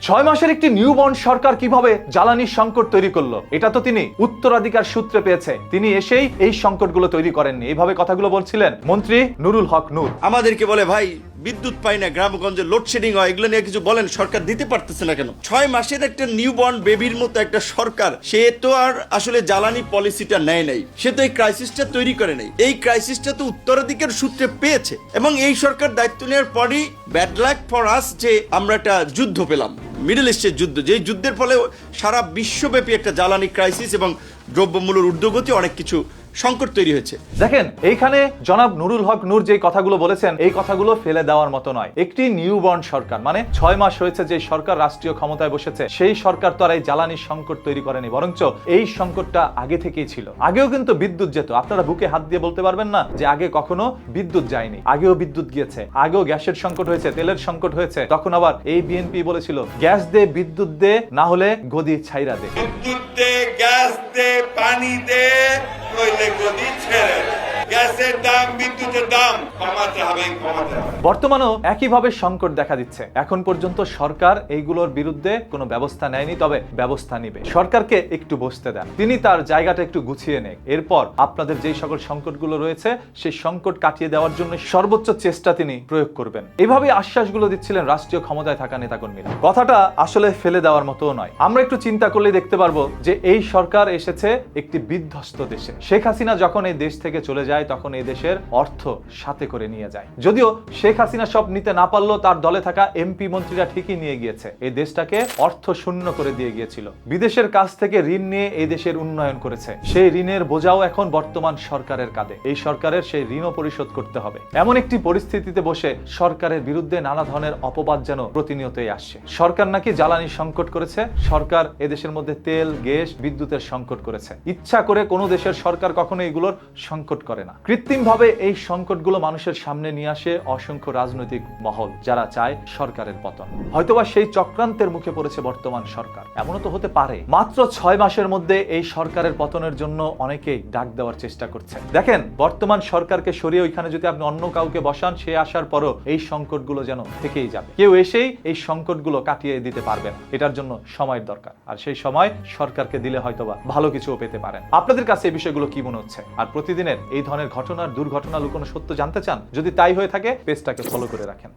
6 মাসের একটি নিউবর্ন সরকার কিভাবে জ্বালানি সংকট তৈরি করলো, এটা তো তিনি উত্তরাধিকার সূত্রে পেয়েছে। তিনি এসেই এই সংকটগুলো তৈরি করেননি। এইভাবে কথাগুলো বলছিলেন মন্ত্রী নুরুল হক নূর। আমাদেরকে বলে ভাই বিদ্যুৎ পাই না, গ্রামগঞ্জে লোডশেডিং হয়, এগুলো নিয়ে কিছু বলেন, সরকার দিতে পারতেছে না কেন? 6 মাসের একটা নিউবর্ন বেবির মতো একটা সরকার, সে তো আর আসলে জ্বালানি পলিসিটা নেয় নাই, সে তো এই ক্রাইসিসটা তৈরি করে নাই। এই ক্রাইসিসটা তো উত্তরাধিকার সূত্রে পেয়েছে এবং এই সরকার দায়িত্ব নেওয়ার পরই ব্যাড লাক ফর আস যে আমরা একটা যুদ্ধ পেলাম, মিডল ইস্টের যুদ্ধ, যে যুদ্ধের ফলে সারা বিশ্বব্যাপী একটা জ্বালানি ক্রাইসিস এবং দ্রব্যমূল্যের ঊর্ধ্বগতি, অনেক কিছু সংকট তৈরি হয়েছে। দেখেন এইখানে জনাব নুরুল হক নূর যে কথাগুলো বলেছেন, এই কথাগুলো ফেলে দেওয়ার মতো নয়। একটি নিউবর্ন সরকার, মানে 6 মাস হয়েছে যে সরকার রাষ্ট্রীয় ক্ষমতায় বসেছে, সেই সরকার তো আর এই জ্বালানি সংকট তৈরি করেনি, বরঞ্চ এই সংকটটা আগে থেকেই ছিল। আগেও কিন্তু বিদ্যুৎ যেত, আপনারা বুকে হাত দিয়ে বলতে পারবেন না যে আগে কখনো বিদ্যুৎ যায়নি। আগেও বিদ্যুৎ গিয়েছে, আগেও গ্যাসের সংকট হয়েছে, তেলের সংকট হয়েছে। তখন আবার এই বিএনপি বলেছিল গ্যাস দে, বিদ্যুৎ দে, না হলে গদি ছাইরা দে। বিদ্যুৎ দে, গ্যাস দে, পানি দে, নইলে গদি ছেড়ে দে। গ্যাসের দাম, বিদ্যুতের দাম কমাতে হবে, কমাতে হবে। বর্তমানেও একইভাবে সংকট দেখা দিচ্ছে। এখন পর্যন্ত সরকার এইগুলোর বিরুদ্ধে কোনো ব্যবস্থা নেয়নি, তবে ব্যবস্থা নিবে। সরকারকে একটু বসতে দেন, তিনি তার জায়গাটা একটু গুছিয়ে নেন। এরপর আপনাদের যেই সকল সংকটগুলো রয়েছে, সেই সংকট কাটিয়ে দেওয়ার জন্য সর্বোচ্চ চেষ্টা তিনি প্রয়োগ করবেন। এভাবে আশ্বাসগুলো দিচ্ছিলেন রাষ্ট্রীয় ক্ষমতায় থাকা নেতাকর্মীরা। কথাটা আসলে ফেলে দেওয়ার মতো নয়। আমরা একটু চিন্তা করলে দেখতে পারবো যে এই সরকার এসেছে একটি বিধ্বস্ত দেশে। শেখ হাসিনা যখন এই দেশ থেকে চলে যায়, তখন এই দেশের অর্থ সাথে করে নিয়ে যায়। যদিও শেখ হাসিনা সব নিতে না পারলেও তার দলে থাকা এমপি মন্ত্রীরা ঠিকই নিয়ে গিয়েছে। এই দেশটাকে অর্থ শূন্য করে দিয়ে গিয়েছিল। বিদেশের কাছ থেকে ঋণ নিয়ে এই দেশের উন্নয়ন করেছে। সেই ঋণের বোঝাও এখন বর্তমান সরকারের কাঁধে। এই সরকারের সেই ঋণও পরিশোধ করতে হবে। এমন একটি পরিস্থিতিতে বসে সরকারের বিরুদ্ধে নানা ধরনের অপবাদ যেন প্রতিনিয়তই আসছে। সরকার নাকি জ্বালানি সংকট করেছে, সরকার এদেশের মধ্যে তেল, গ্যাস, বিদ্যুতের সংকট করেছে। ইচ্ছা করে কোনো দেশের সরকার কখনো এগুলোর সংকট করে না। কৃত্রিমভাবে এই সংকটগুলো মানুষের সামনে নিয়ে আসে অসংখ্য রাজনৈতিক মহল, যারা চায় সরকারের পতন। হয়তোবা সেই চক্রান্তের মুখে পড়েছে বর্তমান সরকার। এমনও তো হতে পারে মাত্র 6 মাসের মধ্যে এই সরকারের পতনের জন্য অনেকেই ডাক দেওয়ার চেষ্টা করছে। দেখেন, বর্তমান সরকারকে সরিয়ে ওইখানে যদি আপনি অন্য কাউকে বসান, সে আসার পরও এই সংকটগুলো যেন থেকেই যাবে। কেউ এসেই এই সংকটগুলো কাটিয়ে দিতে পারবে না। এটার জন্য সময়ের দরকার, আর সেই সময় সরকারকে দিলে হয়তোবা ভালো কিছুও পেতে পারেন। আপনাদের কাছে এই বিষয়গুলো কি মনে হচ্ছে? আর প্রতিদিনের এই ধরনের ঘটনার, দুর্ঘটনা লুকোনো সত্য জানতে চান? যদি তাই হয়ে থাকে, পেজটাকে ফলো করে রাখেন।